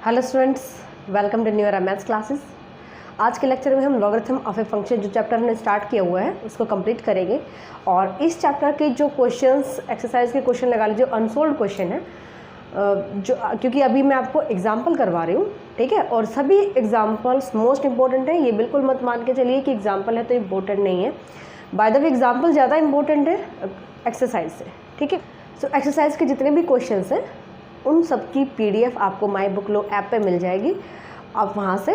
Hello students, welcome to new maths classes. आज के lecture में हम लॉगरिथम ऑफ ए फंक्शन जो चैप्टर हमने स्टार्ट किया हुआ है उसको कंप्लीट करेंगे। और इस चैप्टर के जो क्वेश्चंस, एक्सरसाइज के क्वेश्चन लगा लीजिए, जो अनसोल्व क्वेश्चन है, जो क्योंकि अभी मैं आपको एग्जाम्पल करवा रही हूँ, ठीक है। और सभी एग्जाम्पल्स मोस्ट इंपॉर्टेंट है, ये बिल्कुल मत मान के चलिए कि एग्जाम्पल है तो इम्पोर्टेंट नहीं है। बाय द वे एग्जाम्पल ज़्यादा इंपॉर्टेंट है एक्सरसाइज से, ठीक है। सो एक्सरसाइज के जितने भी क्वेश्चन हैं उन सब की PDF आपको माई बुक लो ऐप पे मिल जाएगी। आप वहाँ से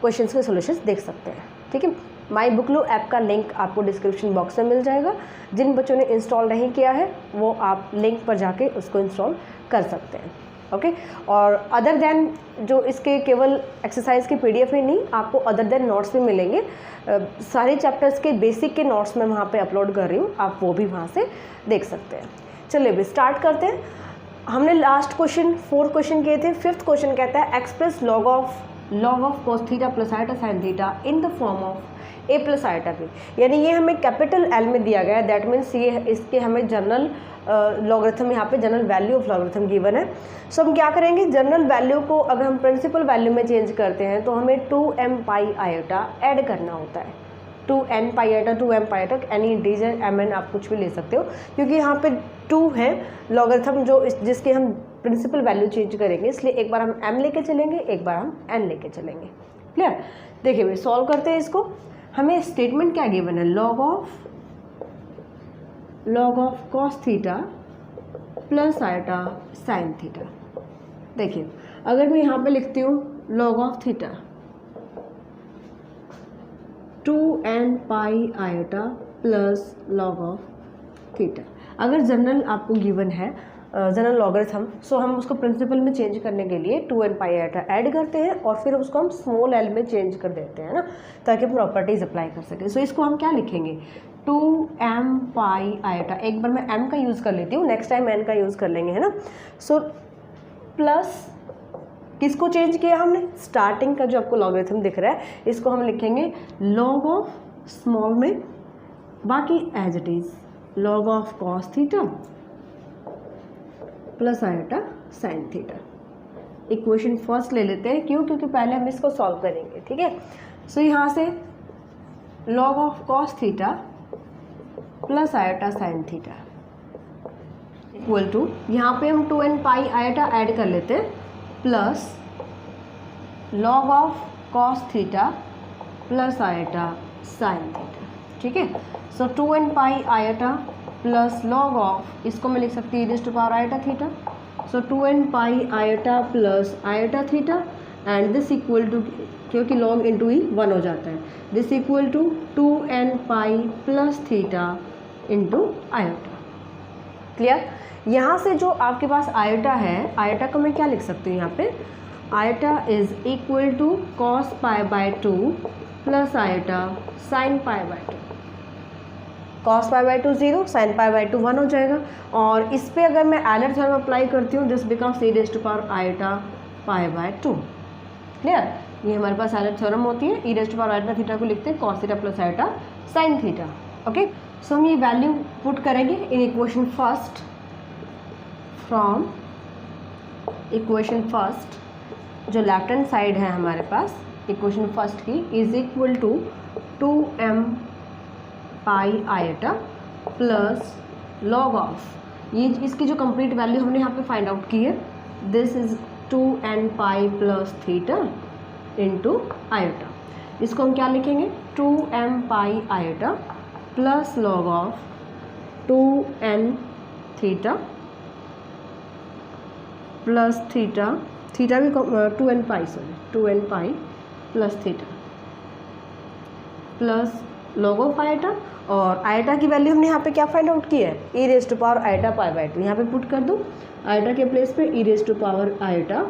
क्वेश्चंस के सॉल्यूशंस देख सकते हैं, ठीक है। माई बुक लो ऐप का लिंक आपको डिस्क्रिप्शन बॉक्स में मिल जाएगा। जिन बच्चों ने इंस्टॉल नहीं किया है वो आप लिंक पर जाके उसको इंस्टॉल कर सकते हैं, ओके। और अदर देन जो इसके केवल एक्सरसाइज की PDF ही नहीं, आपको अदर देन नोट्स भी मिलेंगे। सारे चैप्टर्स के बेसिक के नोट्स मैं वहाँ पे अपलोड कर रही हूँ, आप वो भी वहाँ से देख सकते हैं। चलिए अभी स्टार्ट करते हैं। हमने लास्ट क्वेश्चन 4 क्वेश्चन किए थे। 5th क्वेश्चन कहता है express log of cos theta plus iota sine theta in the form of a plus iota b। यानी ये हमें कैपिटल L में दिया गया है, दैट मीन्स ये इसके हमें जनरल लॉगरिथम, यहाँ पे general value of logarithm given है। सो हम क्या करेंगे, जनरल वैल्यू को अगर हम प्रिंसिपल वैल्यू में चेंज करते हैं तो हमें 2m पाई आइटा ऐड करना होता है। 2n pi iota, 2m pi iota, any integer mn आप कुछ भी ले सकते हो, क्योंकि यहाँ पे 2 है लॉगरिथम जो जिसके हम प्रिंसिपल वैल्यू चेंज करेंगे, इसलिए एक बार हम m लेके चलेंगे, एक बार हम n लेके चलेंगे। क्लियर। देखिए भाई सॉल्व करते हैं इसको। हमें स्टेटमेंट क्या गिवन है, log of cos theta plus iota sine theta. देखिए अगर मैं यहाँ पे लिखती हूँ log of theta 2n pi iota plus log of theta. अगर जनरल आपको गिवन है जनरल लॉगरिथम, सो हम उसको प्रिंसिपल में चेंज करने के लिए 2n पाई आइटा ऐड करते हैं और फिर उसको हम स्मॉल l में चेंज कर देते हैं ना, ताकि प्रॉपर्टीज अप्लाई कर सकें। सो इसको हम क्या लिखेंगे, 2m पाई आइटा। एक बार मैं m का यूज़ कर लेती हूँ, नेक्स्ट टाइम n का यूज़ कर लेंगे, है ना। सो प्लस किसको चेंज किया हमने, स्टार्टिंग का जो आपको लॉगरिथम दिख रहा है इसको हम लिखेंगे log ऑफ स्मॉल में, बाकी as it is log of cos theta plus iota sine theta. Equation first ले लेते हैं, क्यों, क्योंकि पहले हम इसको सॉल्व करेंगे, ठीक है। सो यहाँ से log of cos theta plus iota sine theta equal to, यहाँ पे हम 2n पाई आइटा ऐड कर लेते हैं plus log of cos theta plus iota sine theta, ठीक है। So 2n pi iota plus log of, इसको मैं लिख सकती हूँ e to power iota theta. So 2n pi iota plus iota theta and this equal to, क्योंकि log into E 1 हो जाता है, this equal to 2n pi plus theta into iota. Clear. यहाँ से जो आपके पास आइटा है, आइटा को मैं क्या लिख सकती हूँ यहाँ पे, iota is equal to cos pi by 2 plus iota sine pi by 2। Cos pi by 2 0, sine pi by 2 1 हो जाएगा। और इस पर अगर मैं एलर थ्योरम अप्लाई करती हूँ, this becomes e raise to power iota pi by 2। Clear. ये हमारे पास एलर थ्योरम होती है, e raise to power iota theta को लिखते हैं cos theta plus iota sine theta, okay. So हम ये वैल्यू पुट करेंगे in equation first, from equation first जो लेफ्ट हैंड साइड है हमारे पास इक्वेशन फर्स्ट की, is equal to 2m pi iota plus log of, ये इसकी जो कंप्लीट वैल्यू हमने यहाँ पे फाइंड आउट की है, this is 2n pi plus theta into iota. इसको हम क्या लिखेंगे, 2m pi iota plus log of 2n theta plus theta, theta भी 2n pi, sorry 2n pi plus theta plus log of iota. और iota की value हमने यहाँ पे क्या फाइंड आउट की है, e raise to power iota pi by 2। यहाँ पे पुट कर दो आइटा के प्लेस पे e raise to power iota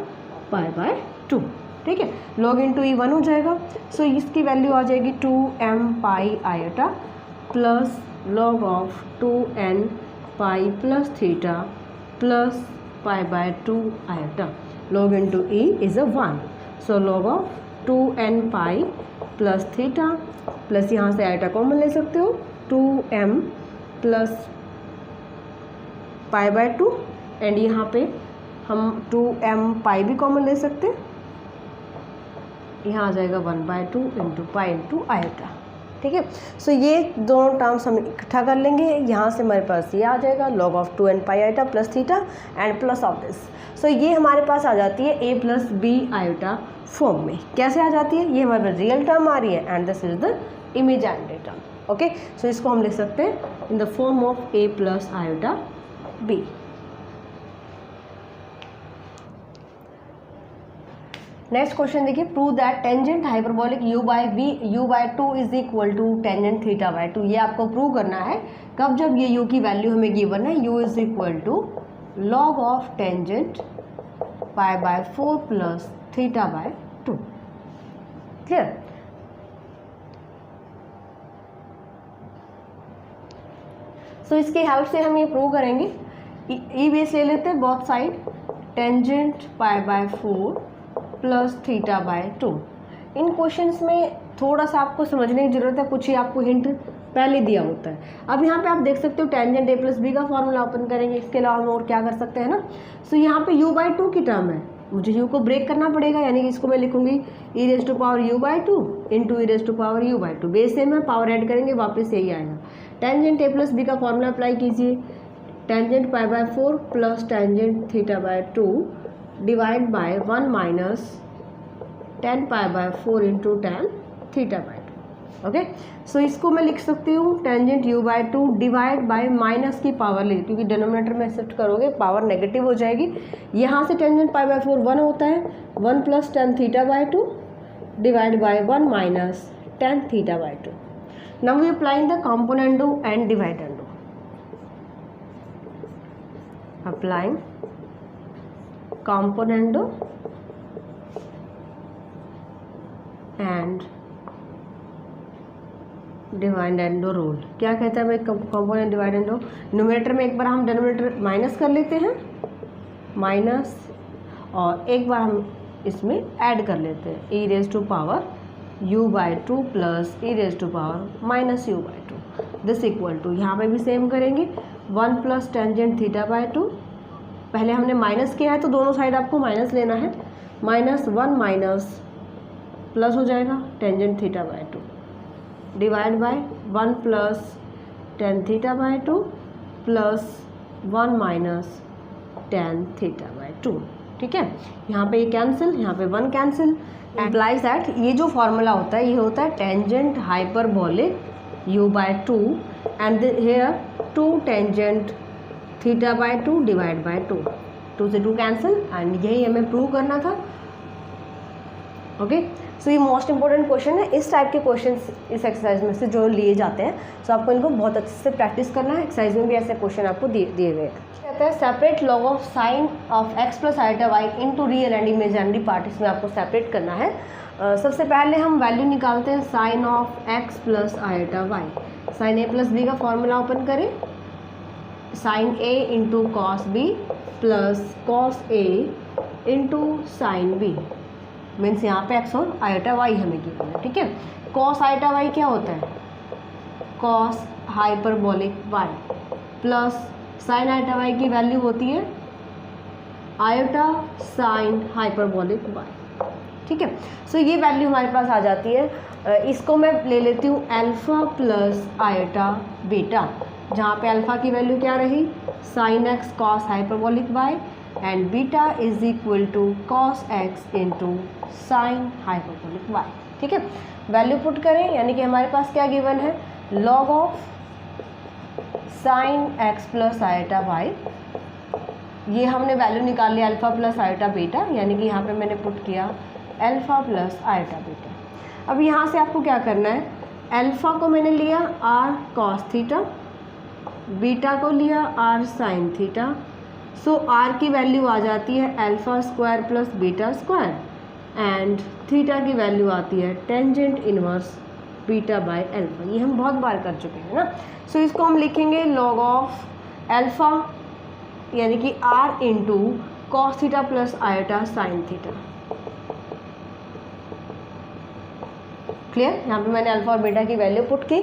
pi by 2, ठीक है। log इंटू ई 1 हो जाएगा। सो इसकी वैल्यू आ जाएगी 2m pi iota plus log of 2n pi plus theta plus pi by 2 iota. log into E is a 1, so log of 2n pi plus theta plus यहाँ से iota common ले सकते हो, 2m plus pi by 2 and यहाँ पे हम 2m पाई भी common ले सकते हैं, यहाँ आ जाएगा 1/2 इंटू पाई इंटू आयोटा। ठीक है, सो ये दोनों टर्म्स हम इकट्ठा कर लेंगे। यहाँ से हमारे पास ये आ जाएगा log of 2n pi iota plus theta and plus of this. So ये हमारे पास आ जाती है a plus B iota form में। कैसे आ जाती है? ये हमारे पास रियल टर्म आ रही है and this is the imaginary term. Okay, so इसको हम लिख सकते हैं in the form of a plus iota b। Next question देखिए, prove that tangent hyperbolic u/2 is equal to tangent θ/2। ये आपको प्रूव करना है कब? जब ये u की वैल्यू हमें गिवन है, u is equal to log of tangent π/4 plus θ/2। Clear? So इसकी हेल्प से हम ये प्रूव करेंगे। ई बेस ले लेते हैं बोथ साइड, टेंजेंट π/4 प्लस θ/2। इन क्वेश्चंस में थोड़ा सा आपको समझने की ज़रूरत है, कुछ ही आपको हिंट पहले दिया होता है। अब यहाँ पे आप देख सकते हो टेंजेंट a प्लस बी का फॉर्मूला ओपन करेंगे, इसके अलावा हम और क्या कर सकते हैं ना। सो यहाँ पे u/2 की टर्म है, मुझे u को ब्रेक करना पड़ेगा, यानी कि इसको मैं लिखूंगी e⁻u/2 into e⁻u/2। Base same है, पावर ऐड करेंगे वापस यही आएगा। टेंजेंट a प्लस बी का फॉर्मूला अप्लाई कीजिए, tangent π/4 plus tangent θ/2 divide by 1 minus tan π/4 into tan θ/2। Okay, so इसको मैं लिख सकती हूँ tangent u/2 divide by minus की पावर ले, क्योंकि डिनोमिनेटर में शिफ्ट करोगे पावर नेगेटिव हो जाएगी। यहाँ से टेंजेंट π/4 1 होता है, 1 plus tan θ/2 divide by 1 minus tan θ/2। Now we applying the componendo and dividendo. Applying componendo and dividendo rule. क्या कहता है भाई कंपोनेंट डिवाइडेंडो? न्यूमरेटर में एक बार हम डिनोमिनेटर माइनस कर लेते हैं माइनस, और एक बार हम इसमें ऐड कर लेते हैं e⁻u/2 plus e⁻−u/2 this equal to, यहाँ पे भी सेम करेंगे 1 प्लस टेंजेंट θ/2। पहले हमने माइनस किया है तो दोनों साइड आपको माइनस लेना है, -1 माइनस प्लस हो जाएगा tangent θ/2 divide by 1 plus tan θ/2 plus 1 minus tan θ/2। ठीक है, यहाँ पे ये कैंसिल, यहाँ पे 1 कैंसिल। इम्प्लाइज दैट ये जो फॉर्मूला होता है ये होता है tangent hyperbolic u/2 and here 2 tangent θ/2 divide by 2 से 2 कैंसिल, एंड यही हमें प्रूव करना था। ओके, सो ये मोस्ट इंपॉर्टेंट क्वेश्चन है। इस टाइप के क्वेश्चन इस एक्सरसाइज में से जो लिए जाते हैं, सो आपको इनको बहुत अच्छे से प्रैक्टिस करना है। एक्सरसाइज में भी ऐसे क्वेश्चन आपको दिए गए हैं। कहता है separate log of sign of x plus iota y into real and imaginary part. इसमें आपको सेपरेट करना है। सबसे पहले हम वैल्यू निकालते हैं sine of x plus iota y। Sine a plus b का फॉर्मूला ओपन करें, sine a into cos b plus cos a into sine b, means यहाँ पे x और आयोटा y हमें गिवन है। ठीक है, कॉस आयोटा y क्या होता है? Cos hyperbolic y plus sign iota y की वैल्यू होती है आयोटा साइन हाइपरबोलिक y। ठीक है, सो ये वैल्यू हमारे पास आ जाती है। इसको मैं ले लेती हूँ अल्फ़ा प्लस आयोटा बीटा, जहाँ पे अल्फ़ा की वैल्यू क्या रही? Sine X cos hyperbolic Y and beta is equal to cos x into sine hyperbolic Y. ठीक है, वैल्यू पुट करें, यानी कि हमारे पास क्या गिवन है? Log of sine X plus iota Y. ये हमने वैल्यू निकाल लिया अल्फ़ा प्लस आयोटा बीटा, यानी कि यहाँ पे मैंने पुट किया अल्फ़ा प्लस आयोटा बीटा। अब यहाँ से आपको क्या करना है? अल्फ़ा को मैंने लिया आर कॉस थीटा, बीटा को लिया R sine theta. So R की वैल्यू आ जाती है alpha square plus beta square and theta की वैल्यू आती है tangent inverse beta by alpha. ये हम बहुत बार कर चुके हैं ना। सो इसको हम लिखेंगे लॉग ऑफ अल्फ़ा यानी कि R into cos theta plus iota sine theta. Clear? यहाँ पे मैंने अल्फ़ा और बीटा की वैल्यू पुट की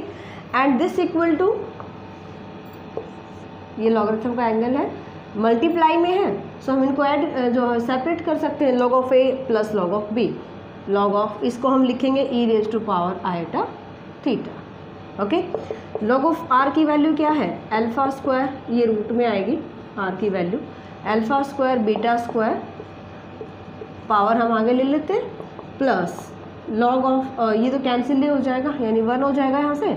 एंड दिस इक्वल टू, ये लॉगरिथम का एंगल है, मल्टीप्लाई में है, सो हम इनको ऐड जो सेपरेट कर सकते हैं, log of a plus log of b, log of इसको हम लिखेंगे e raise to power iota theta. Okay, log of r की वैल्यू क्या है, अल्फा स्क्वायर, ये रूट में आएगी r की value, alpha square beta square, power हम आगे ले लेते हैं, प्लस log ऑफ ये तो कैंसिल हो जाएगा यानी 1 हो जाएगा यहाँ से,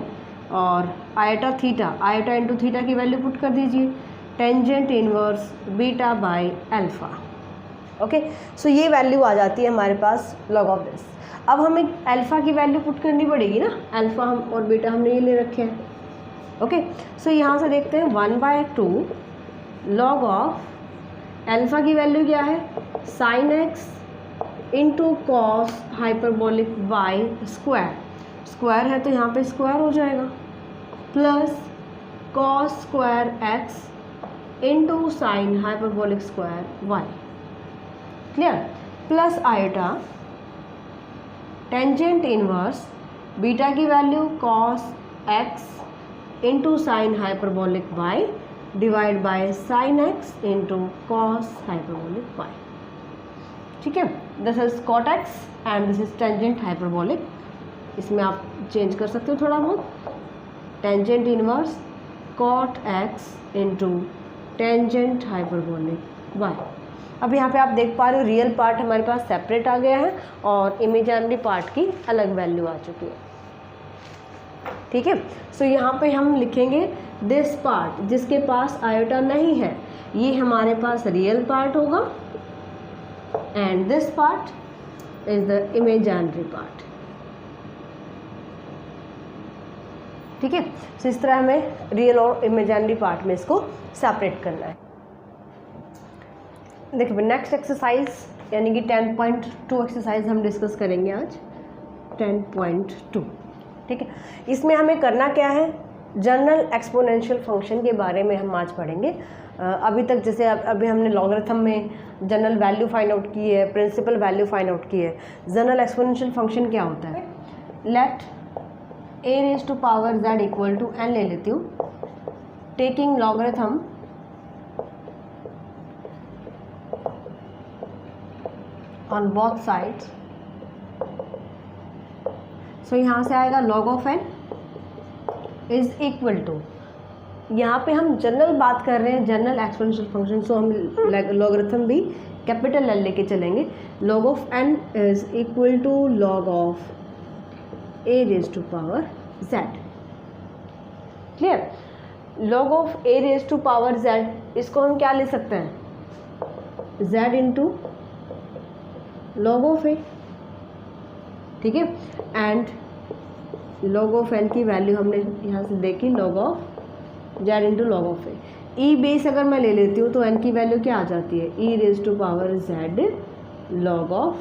और iota theta, iota into theta की वैल्यू पुट कर दीजिए, tangent inverse beta by alpha. Okay, so ये वैल्यू आ जाती है हमारे पास log ऑफ दिस। अब हमें अल्फ़ा की वैल्यू पुट करनी पड़ेगी ना, अल्फ़ा हम और बीटा हमने ये ले रखे हैं। ओके, सो यहाँ से देखते हैं 1/2 log ऑफ अल्फ़ा की वैल्यू क्या है, sine x into cos hyperbolic y square, square है तो यहाँ पे स्क्वायर हो जाएगा, plus cos square x into sine hyperbolic square y, clear, plus iota tangent inverse beta की value cos x into sine hyperbolic y divide by sine x into cos hyperbolic Y. ठीक है, this is cot x and this is tangent hyperbolic, इसमें आप change कर सकते हो थोड़ा बहुत, tangent inverse cot X into tangent hyperbolic Y. अब यहाँ पे आप देख पा रहे हो रियल पार्ट हमारे पास सेपरेट आ गया है और इमेजिनरी पार्ट की अलग वैल्यू आ चुकी है। ठीक है, सो यहाँ पे हम लिखेंगे दिस पार्ट, जिसके पास आयोटा नहीं है ये हमारे पास रियल पार्ट होगा, and this part is the imaginary part. ठीक है, सो इस तरह हमें रियल और इमेजिनरी पार्ट में इसको सेपरेट करना है। देखिए नेक्स्ट एक्सरसाइज यानी कि 10.2 एक्सरसाइज हम डिस्कस करेंगे आज, 10.2। ठीक है, इसमें हमें करना क्या है, जनरल एक्सपोनेंशियल फंक्शन के बारे में हम आज पढ़ेंगे। अभी तक जैसे अभी हमने लॉगरिथम में जनरल वैल्यू फाइंड आउट की है, प्रिंसिपल वैल्यू फाइंड आउट की है। जनरल एक्सपोनेंशियल फंक्शन क्या होता है, let a raise to power z equal to n ले लेती हूँ, taking logarithm on both sides. So यहाँ से आएगा log of n is equal to, यहाँ पे हम जनरल बात कर रहे हैं, जनरल एक्सपोनेंशियल फंक्शन, सो हम लॉगरिथम भी कैपिटल L लेके चलेंगे। log of n is equal to log of a raise to power z, clear. log of a raise to power z, इसको हम क्या ले सकते हैं, z into log of a, ठीक है, एंड log ऑफ n की वैल्यू हमने यहाँ से देखी, log of z into log of A. E base अगर मैं ले लेती हूँ तो n की वैल्यू क्या आ जाती है, e raise to power z log of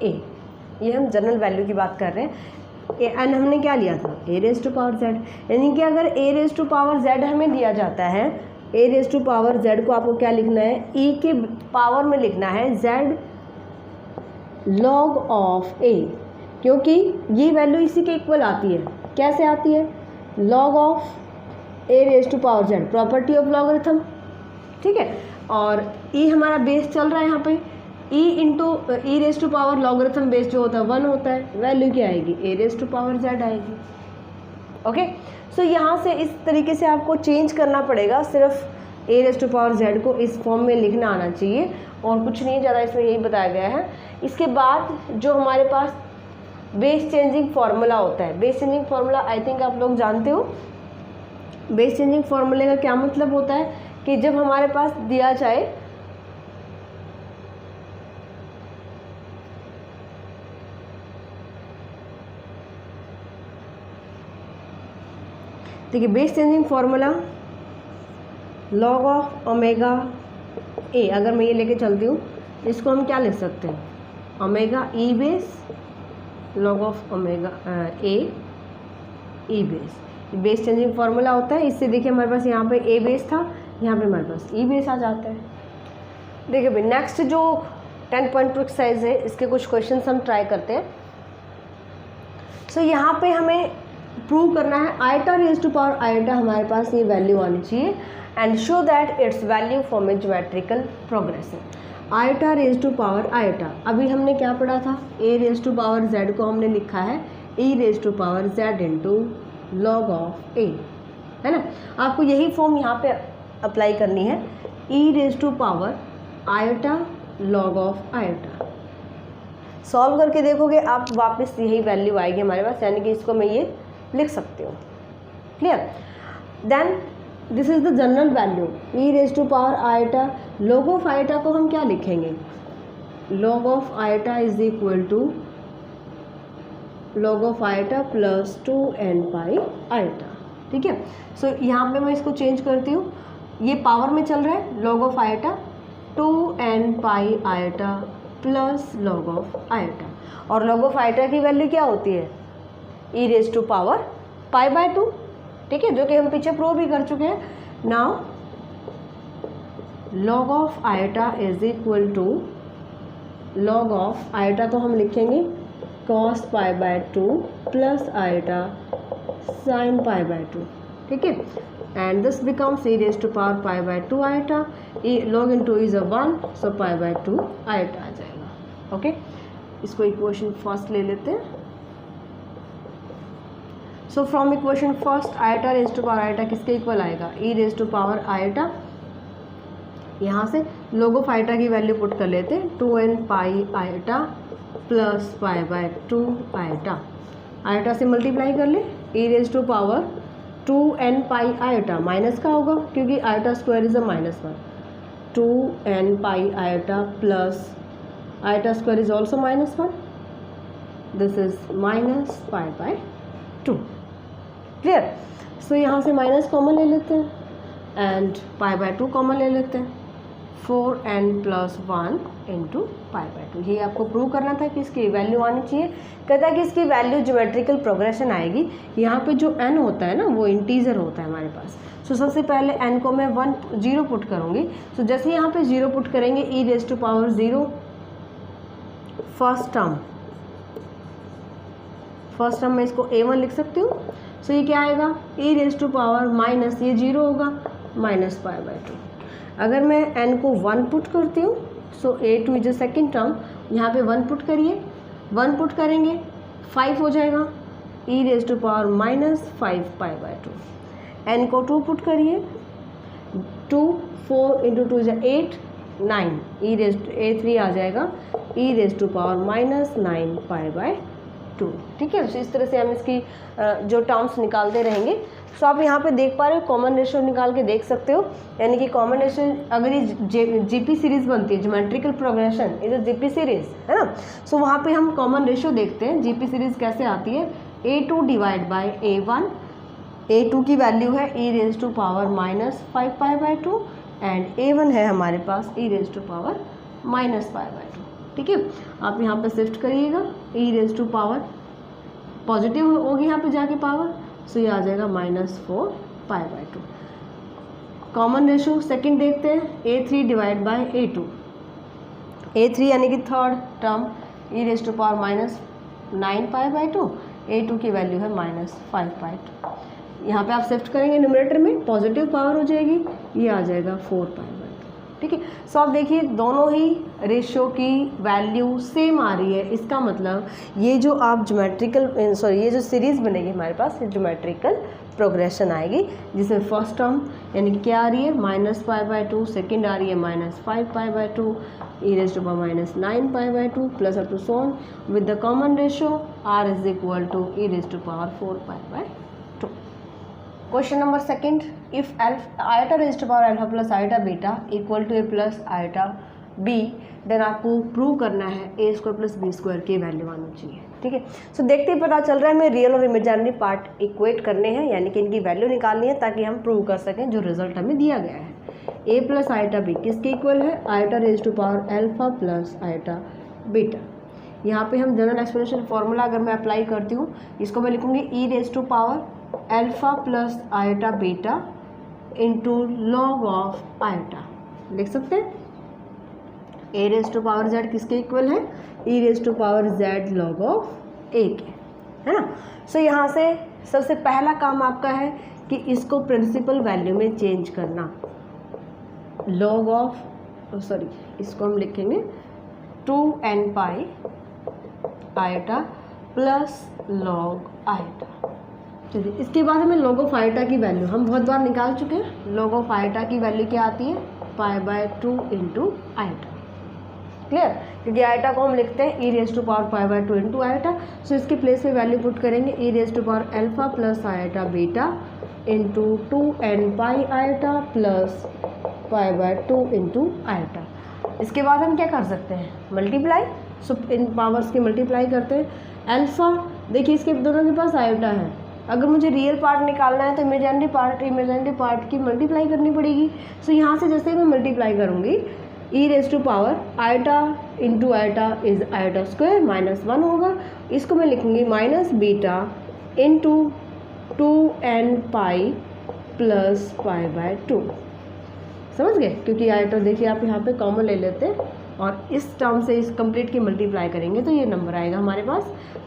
a। ये हम जनरल वैल्यू की बात कर रहे हैं। n हमने क्या लिया था, a raise to power z, यानी कि अगर a raise to power z हमें दिया जाता है, a raise to power z को आपको क्या लिखना है, e के पावर में लिखना है z log ऑफ a, क्योंकि ये वैल्यू इसी के इक्वल आती है। कैसे आती है, log of a raise to power z, property of logarithm. ठीक है, और e हमारा बेस चल रहा है यहाँ पे, e into E raise to power logarithm base जो होता है 1 होता है, वैल्यू क्या आएगी, a raise to power z आएगी। ओके, सो यहाँ से इस तरीके से आपको चेंज करना पड़ेगा, सिर्फ a raise to power z को इस फॉर्म में लिखना आना चाहिए और कुछ नहीं ज़्यादा इसमें यही बताया गया है। इसके बाद जो हमारे पास बेस चेंजिंग फार्मूला होता है, base changing formula I think आप लोग जानते हो। बेस चेंजिंग फार्मूले का क्या मतलब होता है कि जब हमारे पास दिया जाए देखिए base changing formula log of omega A, अगर मैं ये लेके चलती हूँ इसको हम क्या लिख सकते हैं, omega E base log of omega A E base, base changing formula होता है। इससे देखिए हमारे पास यहाँ पे ए बेस था, यहाँ पे हमारे पास ई बेस आ जाता है। देखिए भाई नेक्स्ट जो 10.2 एक्सरसाइज है इसके कुछ क्वेश्चंस हम ट्राई करते हैं। सो यहाँ पे हमें प्रूव करना है iota raise to power iota, हमारे पास ये वैल्यू आनी चाहिए and show that its value from a geometrical progression. Iota raise to power iota, अभी हमने क्या पढ़ा था, a raise to power z को हमने लिखा है e raise to power z into log of a, है ना। आपको यही फॉर्म यहाँ पे अप्लाई करनी है, e raise to power iota log of iota. Solve करके देखोगे आप, वापस यही वैल्यू आएगी हमारे पास, यानी कि इसको मैं ये लिख सकती हूँ। Clear? Then this is the general value, E raise to power iota. Log of iota को हम क्या लिखेंगे, log of iota is equal to log of iota plus 2n pi iota. ठीक है, सो यहाँ पे मैं इसको चेंज करती हूँ, ये पावर में चल रहा है, log of iota 2n pi iota plus log of iota, और लॉग ऑफ आयोटा की वैल्यू क्या होती है, e raise to power pi by 2। ठीक है, जो कि हम पीछे प्रूव भी कर चुके हैं। Now log of iota is equal to log of iota को हम लिखेंगे cos pi by 2 plus iota sine pi by 2। ठीक है, and this becomes e raise to power pi by 2 iota, log in to is a 1, so pi by 2 iota आ जाएगा। Okay, इसको equation first ले लेते हैं। So from equation first iota raise to power iota किसके equal आएगा, e raise to power iota, यहाँ से लॉग ऑफ आयोटा की वैल्यू पुट कर लेते हैं 2n pi iota plus pi by 2 iota, iota से मल्टीप्लाई कर ले, e raise to power 2n pi iota, minus का होगा क्योंकि iota square is a -1, 2n pi iota plus iota square is also -1, this is minus pi by 2। Clear? So यहाँ से minus common ले लेते हैं एंड पाई बाय 2 कॉमन ले लेते हैं, 4n plus 1 into pi by 2। ये आपको प्रूव करना था कि इसकी वैल्यू आनी चाहिए। कहता है कि इसकी वैल्यू ज्योमेट्रिकल प्रोग्रेशन आएगी। यहाँ पे जो n होता है ना वो इंटीजर होता है हमारे पास। सो सबसे पहले n को मैं 0 पुट करूँगी। सो जैसे यहाँ पे 0 पुट करेंगे, e raise to power 0 first term में इसको a1 लिख सकती हूँ। सो ये क्या आएगा, e raise to power minus, ये 0 होगा, माइनस पाई बाय 2। अगर मैं n को 1 पुट करती हूँ, सो a2 is a second term, यहाँ पे 1 पुट करिए, 1 पुट करेंगे 5 हो जाएगा, e raise to power minus 5 pi by 2। n को 2 पुट करिए, 2 4 into 2 is 8 9, e raise to a3 आ जाएगा, e raise to power minus 9 pi by 2। ठीक है, इस तरह से हम इसकी जो टर्म्स निकालते रहेंगे। सो आप यहाँ पे देख पा रहे हो, कॉमन रेशियो निकाल के देख सकते हो, यानी कि कॉमन रेशियो अगर ये जीपी सीरीज बनती है, geometrical progression is a GP series, है ना। सो वहाँ पे हम कॉमन रेशियो देखते हैं, जीपी सीरीज कैसे आती है, a2 divide by a1, a2 की वैल्यू है e raise to power minus 5 pi by 2 and a1 है हमारे पास e raise to power minus pi by 2। ठीक है, आप यहाँ पे शिफ्ट करिएगा, e raise to power positive होगी यहाँ पे जाके पावर, सो ये आ जाएगा -4 pi by 2। Common ratio second देखते हैं, a3 divide by a2, a3 यानी कि third term E raise to power minus 9 pi by 2, a2 की वैल्यू है -5 पाई 2। यहाँ पे आप शिफ्ट करेंगे न्यूमरेटर में, पॉजिटिव पावर हो जाएगी, ये आ जाएगा 4 पाई बाय 2। ठीक है, सो आप देखिए दोनों ही रेशियो की वैल्यू सेम आ रही है। इसका मतलब ये जो आप ये जो सीरीज़ बनेगी हमारे पास, ये ज्योमेट्रिकल प्रोग्रेशन आएगी, जिसमें फर्स्ट टर्म यानी कि क्या आ रही है माइनस पाई बाय 2, सेकेंड आ रही है -5 pi by 2, E raise to power -9 pi by 2 plus up to so on with the common ratio R is equal to E raise to power 4 pi by 2। Question number second, if iota raise to power alpha plus iota beta equal to A plus iota B, then आपको prove करना है ए square plus B square की value आनी चाहिए। ठीक है, सो देखते ही पता चल रहा है हमें रियल और इमेजिनरी पार्ट इक्वेट करने हैं, यानी कि इनकी वैल्यू निकालनी है ताकि हम प्रूव कर सकें जो रिजल्ट हमें दिया गया है। ए प्लस आयोटा बी किसके इक्वल है, iota raise to power alpha plus iota beta. यहाँ पे हम जनरल एक्सप्रेशन फॉर्मूला अगर मैं अप्लाई करती हूँ, इसको मैं लिखूँगी e raise to power alpha plus iota beta into log of iota, लिख सकते हैं। A raise to power z किसके इक्वल है, e raise to power z log of a के, है ना। सो यहाँ से सबसे पहला काम आपका है कि इसको प्रिंसिपल वैल्यू में चेंज करना। लॉग ऑफ इसको हम लिखेंगे 2n पाई आयटा प्लस लॉग आयटा। चलिए इसके बाद हमें लॉग ऑफ आयटा की वैल्यू हम बहुत बार निकाल चुके हैं। लॉग ऑफ आयटा की वैल्यू क्या आती है? π/2 इंटू आयटा। क्लियर? क्योंकि आयटा को हम लिखते हैं e⁻π/2 इंटू आयटा। सो इसके प्लेस पे वैल्यू पुट करेंगे e⁻α plus eta beta into 2n पाई आयटा प्लस π/2 इंटू आयटा। इसके बाद हम क्या कर सकते हैं? मल्टीप्लाई। सो इन पावर्स की मल्टीप्लाई करते हैं। अल्फ़ा देखिए इसके दोनों के पास आयटा है, अगर मुझे रियल पार्ट निकालना है तो इमेजिनरी पार्ट की मल्टीप्लाई करनी पड़ेगी। सो यहाँ से जैसे मैं मल्टीप्लाई करूँगी e⁻ iota into iota is iota square -1 होगा। इसको मैं लिखूँगी minus beta into 2n pi plus π/2। समझ गए? क्योंकि आयटा देखिए आप यहाँ पे कॉमन ले लेते हैं और इस टर्म से इस कंप्लीट की मल्टीप्लाई करेंगे तो ये नंबर आएगा हमारे पास।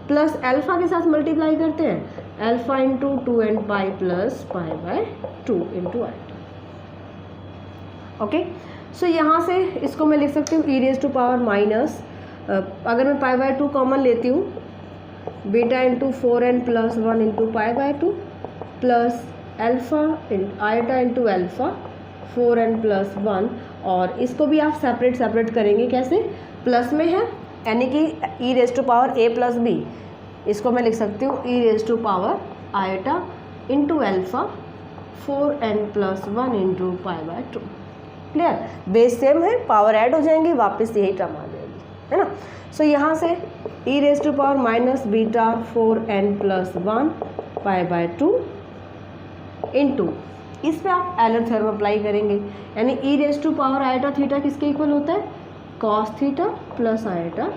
प्लस अल्फ़ा के साथ मल्टीप्लाई करते हैं, alpha into 2n pi plus π/2 into iota. Okay, so यहाँ से इसको मैं लिख सकती हूँ अगर मैं π/2 कॉमन लेती हूँ, beta into 4n plus 1 into π/2 plus alpha iota into alpha 4n plus 1। और इसको भी आप सेपरेट करेंगे। कैसे? प्लस में है यानी कि e⁻a प्लस b। इसको मैं लिख सकती हूँ e⁻ iota into alpha 4n plus 1 into π/2। Clear? Base same है, पावर ऐड हो जाएंगी, वापस यही टर्म आ जाएगी, है ना। सो यहाँ से e⁻ minus beta 4n plus 1 π/2 into इस पे आप एलर थ्योरम अप्लाई करेंगे, यानी e⁻ आयटा थीटा किसके इक्वल होता है? Cos theta plus iota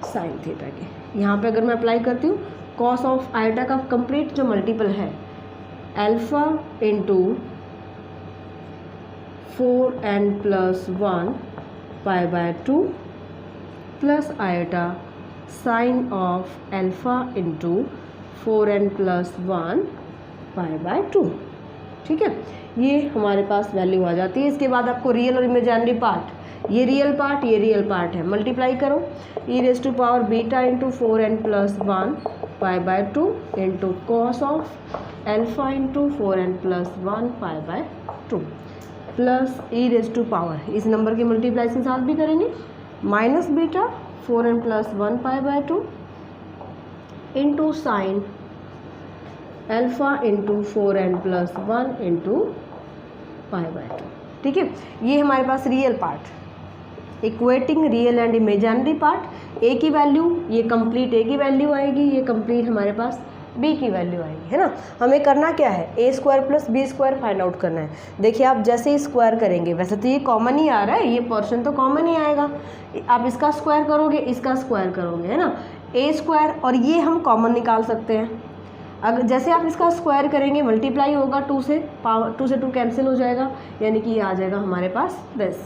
sine theta के। यहाँ पे अगर मैं अप्लाई करती हूँ कॉस ऑफ आयटा का कंप्लीट जो मल्टीपल है alpha into 4n plus 1 π/2 plus iota sine of alpha into 4n plus 1 π/2। ठीक है, ये हमारे पास वैल्यू आ जाती है। इसके बाद आपको रियल और इमेजिनरी पार्ट, ये रियल पार्ट है, मल्टीप्लाई करो e⁻ beta into 4n plus 1 π/2 into cos of alpha into 4n plus 1 π/2 plus e⁻, इस नंबर के मल्टीप्लाई के साथ भी करेंगे, minus beta 4n plus 1 π/2 into sine alpha into 4n plus 1 into π/2। ठीक है, ये हमारे पास real part, equating real and imaginary part. A की वैल्यू, ये कंप्लीट ए की वैल्यू आएगी, ये कंप्लीट हमारे पास बी की वैल्यू आएगी, है ना। हमें करना क्या है? ए square plus B square find out करना है। देखिए आप जैसे ही स्क्वायर करेंगे, वैसे तो ये कॉमन ही आ रहा है, ये पोर्शन तो कॉमन ही आएगा। आप इसका स्क्वायर करोगे, इसका स्क्वायर करोगे, है ना। ए स्क्वायर और ये हम कॉमन निकाल सकते हैं। अगर जैसे आप इसका स्क्वायर करेंगे मल्टीप्लाई होगा 2 से, पावर 2 से 2 कैंसिल हो जाएगा, यानी कि ये आ जाएगा हमारे पास 10।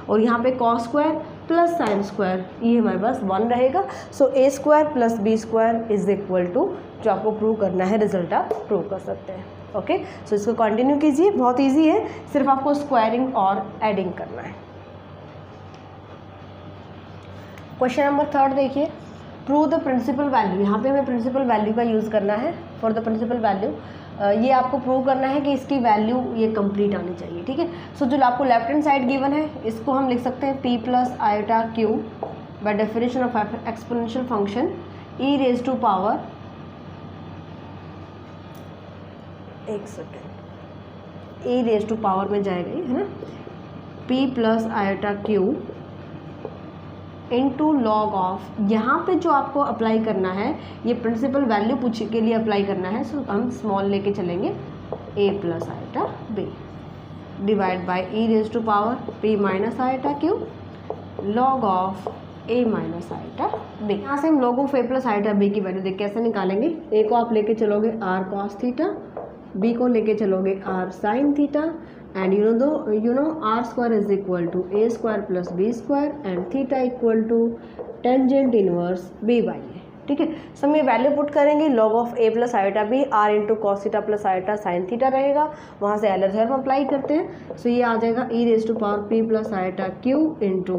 और यहाँ पे cos square plus sine square, ये हमारे पास 1 रहेगा। So a square plus B square is equal to, जो आपको प्रूव करना है रिजल्ट आप प्रूव कर सकते हैं। ओके, सो इसको कंटिन्यू कीजिए, बहुत ईजी है, सिर्फ आपको स्क्वायरिंग और एडिंग करना है। क्वेश्चन नंबर 3 देखिए, प्रूव द प्रिंसिपल वैल्यू। यहाँ पे हमें प्रिंसिपल वैल्यू का यूज़ करना है। फॉर द प्रिंसिपल वैल्यू ये आपको प्रूव करना है कि इसकी वैल्यू ये कंप्लीट आनी चाहिए। ठीक है, सो जो आपको लेफ्ट हैंड साइड गिवन है इसको हम लिख सकते हैं p plus eta Q by definition of exponential function e⁻, एक सेकेंड, e⁻ में जाएगा ये, है ना, p plus eta Q into log of, यहाँ पे जो आपको अप्लाई करना है ये प्रिंसिपल वैल्यू पूछ के लिए अप्लाई करना है। सो हम स्मॉल लेके चलेंगे a plus eta b divide by e⁻ p minus eta Q log of a minus eta b। यहाँ से हम log of a plus eta b की वैल्यू देख कैसे निकालेंगे? a को आप लेके चलोगे r cos थीटा, b को लेके चलोगे r sin theta, and you know r square is equal to a square plus b square and theta equal to tangent inverse b by a। ठीक है। सब में वैल्यू पुट करेंगे, log of a plus iota B r into cos theta plus iota sine theta रहेगा, वहाँ से एलर theorem apply करते हैं। सो ये आ जाएगा e raise to power p plus iota q into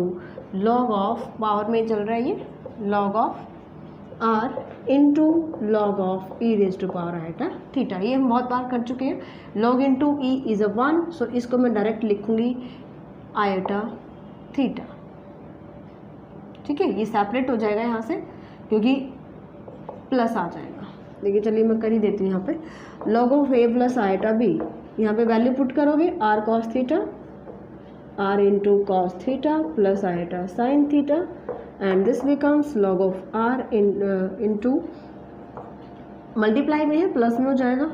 log of, power में चल रहा है ये, log of r into log of e raise to power iota theta. ये हम बहुत बार कर चुके हैं। log into e is a 1, so इसको मैं डायरेक्ट लिखूँगी आयोटा थीटा, ठीक है। ये सेपरेट हो जाएगा यहाँ से क्योंकि प्लस आ जाएगा। देखिए चलिए मैं कर ही देती हूँ यहाँ पे, log of a plus iota B, यहाँ पे वैल्यू पुट करोगे r cos theta, r into cos theta plus iota sine theta, and this becomes log of r into multiply में है प्लस में हो जाएगा,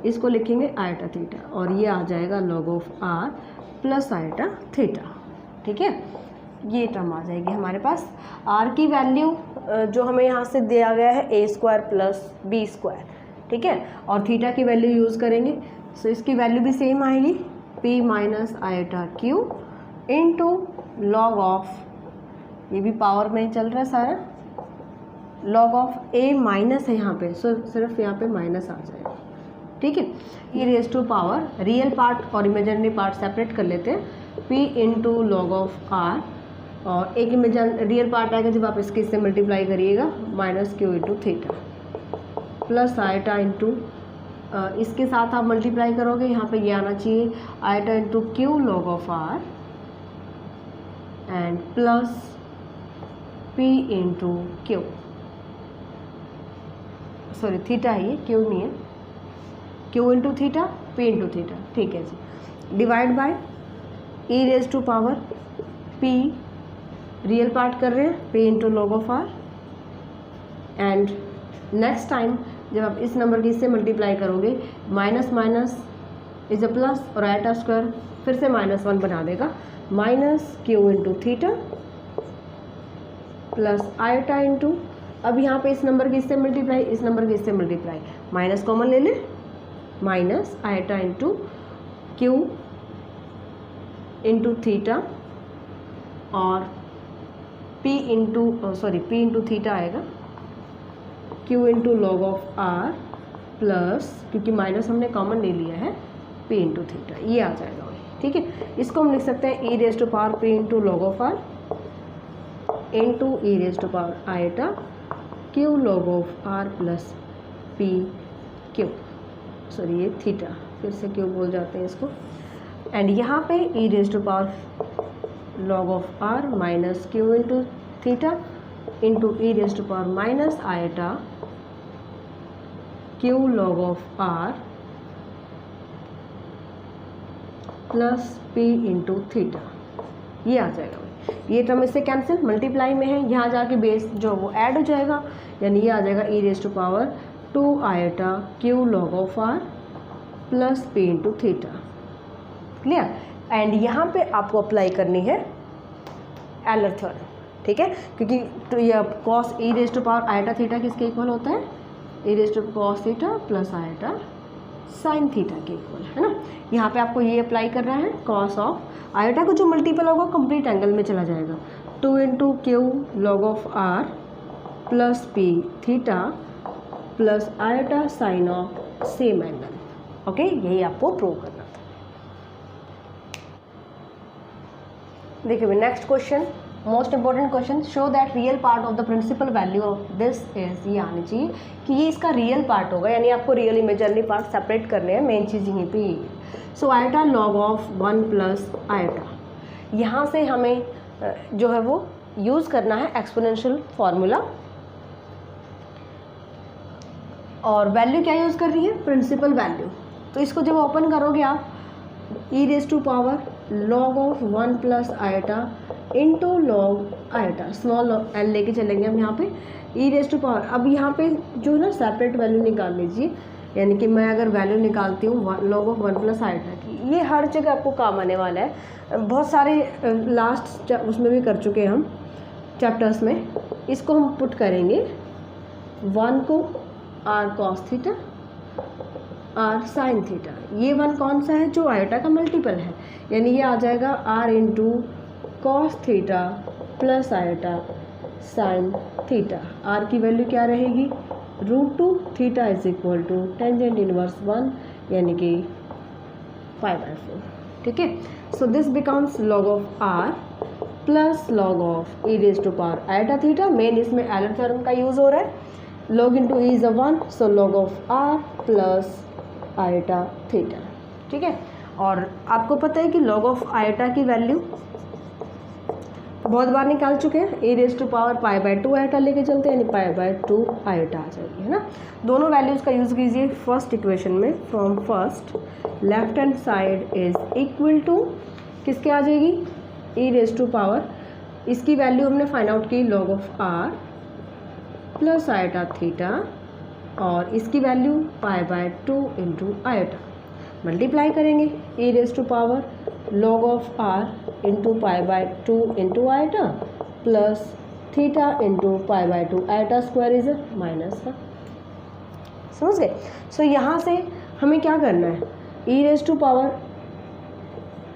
इसको लिखेंगे आयोटा थीटा, और ये आ जाएगा log of r plus iota theta, ठीक है। ये टर्म आ जाएगी हमारे पास। r की वैल्यू जो हमें यहाँ से दिया गया है a square plus B square, ठीक है, और थीटा की वैल्यू यूज़ करेंगे। सो इसकी वैल्यू भी सेम आएगी, p minus iota q into log of, ये भी पावर में चल रहा है सारा, लॉग ऑफ a माइनस है यहाँ पे, सो सिर्फ यहाँ पे माइनस आ जाएगा, ठीक है। ये raise to power, real part और इमेजिनरी पार्ट सेपरेट कर लेते हैं, p into log of r, और एक इमेजन रियल पार्ट आएगा जब आप इसके इससे मल्टीप्लाई करिएगा, minus q into theta plus iota into इसके साथ आप मल्टीप्लाई करोगे, यहाँ पे ये आना चाहिए iota into q log of r and plus p into q, sorry theta है ये, q नहीं है, q into theta p into theta, ठीक है जी, divide by e raise to power p, real part कर रहे हैं, p into log of r, and next time जब आप इस नंबर की इससे मल्टीप्लाई करोगे, minus minus is a plus, और आयोटा स्क्वायर फिर से -1 बना देगा, minus q into theta plus iota into, अब यहाँ पे इस नंबर की इससे मल्टीप्लाई, इस नंबर की इससे मल्टीप्लाई, माइनस कॉमन ले लें, minus iota into q into theta और p इंटू थीटा आएगा, q into log of r plus, क्योंकि माइनस हमने कॉमन ले लिया है, p इंटू थीटा, ये आ जाएगा वही, ठीक है। इसको हम लिख सकते हैं e raise to power p into log of r into e raise to power iota q log of r plus p q, sorry ये थीटा, फिर से q बोल जाते हैं इसको, एंड यहाँ पे e raise to power log of r minus q into theta into e raise to power minus iota q log of r plus p into theta, ये आ जाएगा। ये टर्म इससे कैंसिल, मल्टीप्लाई में है, यहाँ जाके बेस जो वो ऐड हो जाएगा, यानी ये आ जाएगा e raise to power 2 iota q log of r plus p into theta, clear. And यहाँ पे आपको अप्लाई करनी है एलर थ्योरम, ठीक है, क्योंकि तो ये cos e raise to power iota theta किसके इक्वल होता है, e raise to cos theta plus iota sine theta के इक्वल, है ना। यहाँ पे आपको ये अप्लाई कर रहा है, कॉस ऑफ आयोटा को जो मल्टीपल होगा कंप्लीट एंगल में चला जाएगा, 2 into q log of r plus p theta plus iota sine of same angle, okay, यही आपको प्रूव करना था। देखिए next question, most important question, show that real part of the principal value of this is, ये आनी चाहिए कि ये इसका रियल पार्ट होगा, यानी आपको रियल इमेजिनरी पार्ट सेपरेट करने हैं, मेन चीज़ यहीं पे। So iota log of 1 plus iota, यहाँ से हमें जो है वो यूज़ करना है एक्सपोनेंशियल फार्मूला, और वैल्यू क्या यूज़ कर रही है, प्रिंसिपल वैल्यू। तो इसको जब ओपन करोगे आप, e raise to power log of 1 plus iota into log iota, small L लेके चलेंगे हम यहाँ पे, ई रेज टू पावर। अब यहाँ पे जो है ना सेपरेट वैल्यू निकाल लीजिए, यानी कि मैं अगर वैल्यू निकालती हूँ लॉग ऑफ 1 प्लस आयोटा की, ये हर जगह आपको काम आने वाला है, बहुत सारे लास्ट उसमें भी कर चुके हैं हम चैप्टर्स में। इसको हम पुट करेंगे 1 को r cos theta r sine theta, ये 1 कौन सा है, जो आयोटा का मल्टीपल है, यानी ये आ जाएगा r into cos theta plus iota sine theta. R की वैल्यू क्या रहेगी, √2 theta is equal to tangent inverse 1 यानी कि π/4। ठीक है, so this becomes log of r plus log of e raise to power iota theta. Main इसमें Euler theorem का use हो रहा है। log into E is 1, so log of r plus iota theta. ठीक है, और आपको पता है कि log ऑफ आइटा की वैल्यू बहुत बार निकाल चुके हैं। e raise to power π/2 iota लेके चलते हैं, यानी π/2 आइटा आ जाएगी, है ना। दोनों वैल्यूज़ का यूज़ कीजिए फर्स्ट इक्वेशन में। From first left hand side is equal to किसके आ जाएगी, e रेज टू पावर, इसकी वैल्यू हमने फाइंड आउट की log of r plus iota theta, और इसकी वैल्यू π/2 इंटू आइटा। मल्टीप्लाई करेंगे e raise to power log of r into π/2 into iota plus theta into π/2 iota square is -1। समझ गए। सो यहाँ से हमें क्या करना है, e raise to power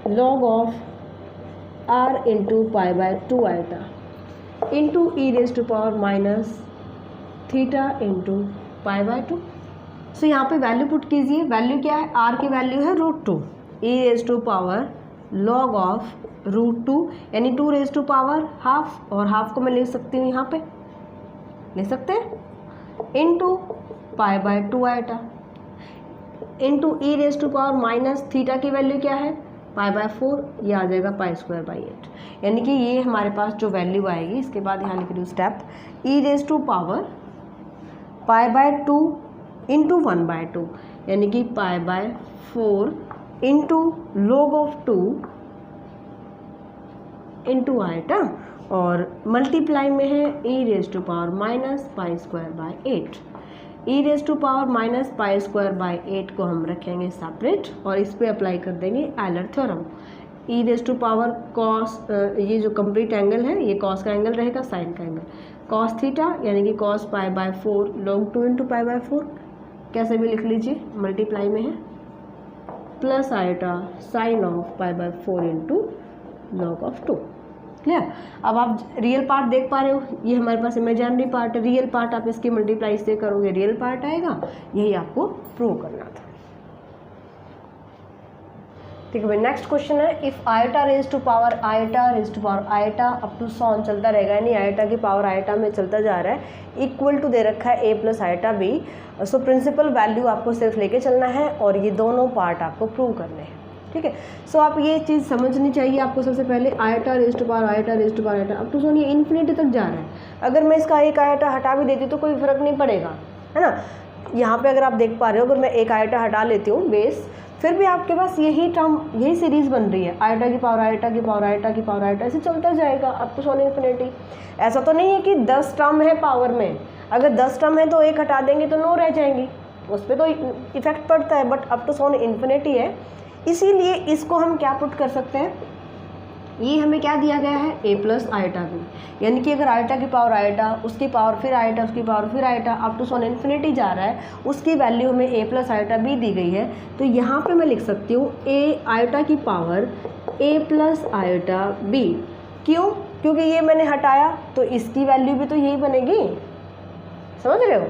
log of r into π/2 iota into e raise to power minus theta into π/2। So यहाँ पे वैल्यू पुट कीजिए। वैल्यू क्या है, r की वैल्यू है √2, e raise to power log of √2 यानी 2 रेज टू पावर हाफ, और half को मैं ले सकती हूँ यहाँ पे, ले सकते हैं, into π/2 iota into e raise to power minus theta की वैल्यू क्या है π/4, ये आ जाएगा π²/8। यानी कि ये हमारे पास जो वैल्यू आएगी, इसके बाद यहाँ लिख रही हूँ step, e raise to power π/2 into 1/2 यानी कि π/4 into log of 2 into iota, और मल्टीप्लाई में है e raise to power minus π²/8। e raise to power minus π²/8 को हम रखेंगे सेपरेट, और इस पे अप्लाई कर देंगे Euler theorem. e raise to power cos, ये जो कंप्लीट एंगल है ये कॉस का एंगल रहेगा, साइन का एंगल कॉस थीटा यानी कि cos π/4 log 2 इंटू π/4, कैसे भी लिख लीजिए, मल्टीप्लाई में है plus iota sine of π/4 into log of 2। Clear. अब आप रियल पार्ट देख पा रहे हो, ये हमारे पास इमेजिनरी पार्ट है, रियल पार्ट आप इसकी मल्टीप्लाई से करोगे रियल पार्ट आएगा, यही आपको प्रूव करना था। ठीक है भाई, नेक्स्ट क्वेश्चन है, if iota raise to power iota up to so on चलता रहेगा, यानी आइटा की पावर आइटा में चलता जा रहा है, इक्वल टू दे रखा है a plus iota b। So principal value आपको सिर्फ लेके चलना है, और ये दोनों पार्ट आपको प्रूव करने हैं। ठीक है, सो आप ये चीज़ समझनी चाहिए आपको। सबसे पहले iota raise to power iota up to so on, ये इन्फिनिटी तक जा रहा है। अगर मैं इसका एक आइटा हटा भी देती तो कोई फर्क नहीं पड़ेगा, है ना। यहाँ पे अगर आप देख पा रहे हो, अगर मैं एक आइटा हटा लेती हूँ बेस, फिर भी आपके पास यही टर्म, यही सीरीज बन रही है, आइटा की पावर आइटा, ऐसे चलता जाएगा अप टू सॉन इन्फिनिटी। ऐसा तो नहीं है कि 10 टर्म है पावर में, अगर 10 टर्म है तो एक हटा देंगे तो 9 रह जाएंगी, उस पर तो इफेक्ट पड़ता है, but up to so on infinity है, इसीलिए इसको हम क्या पुट कर सकते हैं, ये हमें क्या दिया गया है, a प्लस आइटा b, यानी कि अगर आइटा की पावर आइटा, उसकी पावर फिर आइटा, उसकी पावर फिर iota, up to so on infinity जा रहा है, उसकी वैल्यू हमें a प्लस आइटा b दी गई है। तो यहाँ पे मैं लिख सकती हूँ a आइटा की power a plus iota b। क्यों, क्योंकि ये मैंने हटाया तो इसकी वैल्यू भी तो यही बनेगी, समझ रहे हो।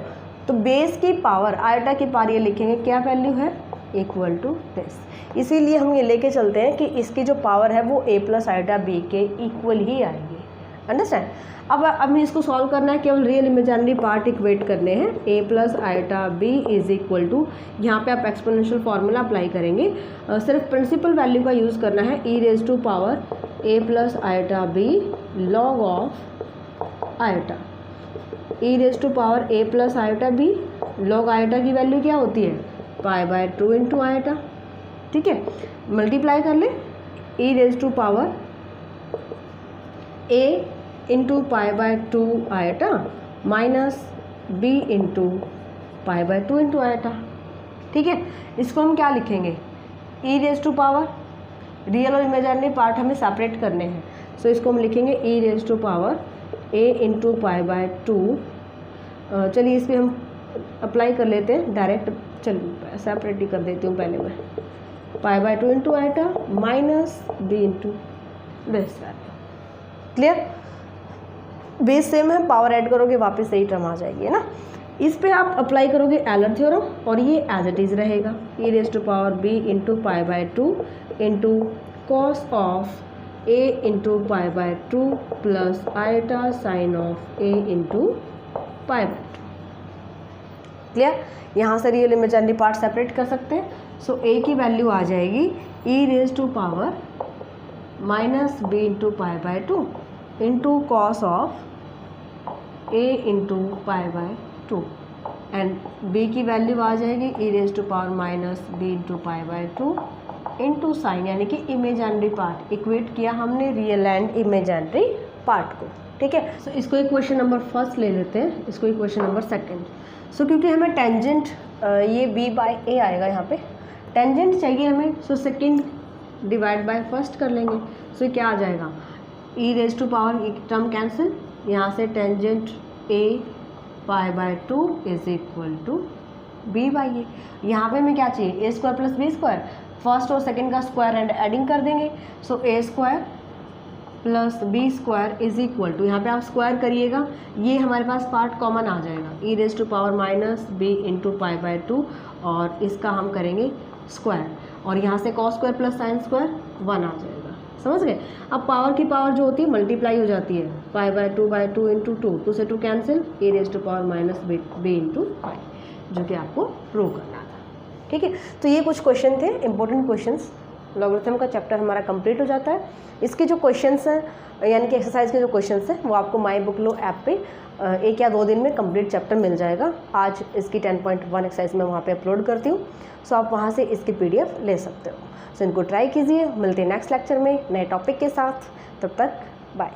तो बेस की पावर आइटा की पावर ये लिखेंगे क्या वैल्यू है, इक्वल टू दिस। इसीलिए हम ये लेके चलते हैं कि इसकी जो पावर है वो a प्लस आइटा b के इक्वल ही आएगी। अंडरस्टैंड। अब हमें इसको सॉल्व करना है, केवल रियल इमेजिनरी पार्ट इक्वेट करने हैं। a plus iota b is equal to, यहाँ पे आप एक्सपोनेंशियल फार्मूला अप्लाई करेंगे, सिर्फ प्रिंसिपल वैल्यू का यूज़ करना है, e raise to power a plus iota b log of iota, e raise to power a plus iota b log iota की value क्या होती है, π/2 इंटू आइटा। ठीक है, मल्टीप्लाई कर ले, e raise to power a into π/2 iota minus b into π/2 into iota. ठीक है, इसको हम क्या लिखेंगे, e raise to power, real और इमेजिनरी पार्ट हमें सेपरेट करने हैं, सो इसको हम लिखेंगे e raise to power a into π/2। चलिए इस पर हम अप्लाई कर लेते हैं डायरेक्ट, चलिए सेपरेट ही कर देती हूँ पहले मैं, π/2 into iota minus b into this value. Clear. Base same है, पावर ऐड करोगे वापस सही टर्म आ जाएगी, है ना। इस पे आप अप्लाई करोगे एलर थ्योरम और ये एज इट इज़ रहेगा, e raise to power b into pi by 2 into cos of a into pi by 2 plus iota sine of a into pi by 2। Clear. यहाँ से रियल इमेजिनरी पार्ट सेपरेट कर सकते हैं। सो a की value आ जाएगी e raise to power minus b into pi by 2 into cos of a into pi by 2 and b की value आ जाएगी e raise to power minus b into pi by 2 into sine, यानी कि imaginary part equate किया हमने real and imaginary part को, ठीक है। सो इसको इक्वेशन नंबर फर्स्ट ले लेते हैं, इसको इक्वेशन नंबर सेकंड। सो क्योंकि हमें टेंजेंट ये b बाय a आएगा, यहाँ पे टेंजेंट चाहिए हमें, so second divide by first कर लेंगे। सो क्या आ जाएगा, e रेज़ टू पावर एक टर्म कैंसिल, यहाँ से tangent a pi by 2 is equal to b by a. यहाँ पे हमें क्या चाहिए, a square plus b square, first और सेकंड का स्क्वायर एंड एडिंग कर देंगे। So a square plus b square is equal to, यहाँ पे आप स्क्वायर करिएगा, ये हमारे पास पार्ट कॉमन आ जाएगा, e raise to power minus b into pi by 2 और इसका हम करेंगे स्क्वायर और यहाँ से cos square plus sine square 1 आ जाएगा, समझ गए। अब पावर की पावर जो होती है मल्टीप्लाई हो जाती है, पाई बाय 2 इंटू 2 से 2 cancel, a raise to power minus b into pi, जो कि आपको प्रूव करना था, ठीक है। तो ये कुछ क्वेश्चन थे, इंपॉर्टेंट क्वेश्चंस। लॉगरिथम का चैप्टर हमारा कंप्लीट हो जाता है। इसके जो क्वेश्चंस हैं यानी कि एक्सरसाइज के जो क्वेश्चंस हैं वो आपको माई बुक लो ऐप पे 1 या 2 दिन में कंप्लीट चैप्टर मिल जाएगा। आज इसकी 10.1 एक्सरसाइज मैं वहाँ पे अपलोड करती हूँ, सो आप वहाँ से इसकी PDF ले सकते हो। सो इनको ट्राई कीजिए, मिलते हैं नेक्स्ट लेक्चर में नए टॉपिक के साथ, तब तक बाय।